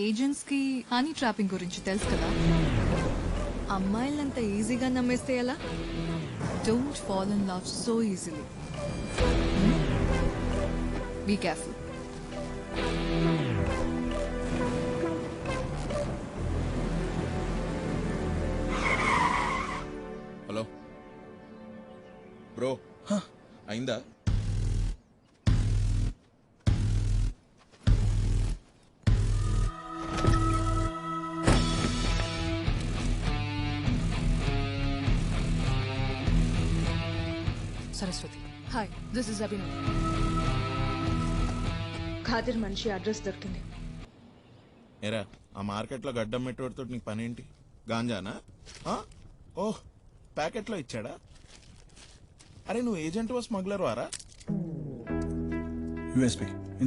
Agents కి honey trapping గురించి తెలుసు కదా. అమ్మాయిలంత ఈజీగా నమ్మేస్తే ఎలా? Don't fall in love so easily. Be careful. Hello bro, అయిందా? Saraswati, hi, this is Abhinav. Khadar మనిషి అడ్రస్ దొరికింది. ఏరా, ఆ మార్కెట్లో గడ్డం మెట్టుతో నీకు పనేంటి? గాంజానా? ఓహ్, ప్యాకెట్లో ఇచ్చాడా? అరే, నువ్వు ఏజెంట్ స్మగ్లర్ వారా? యూఎస్పీ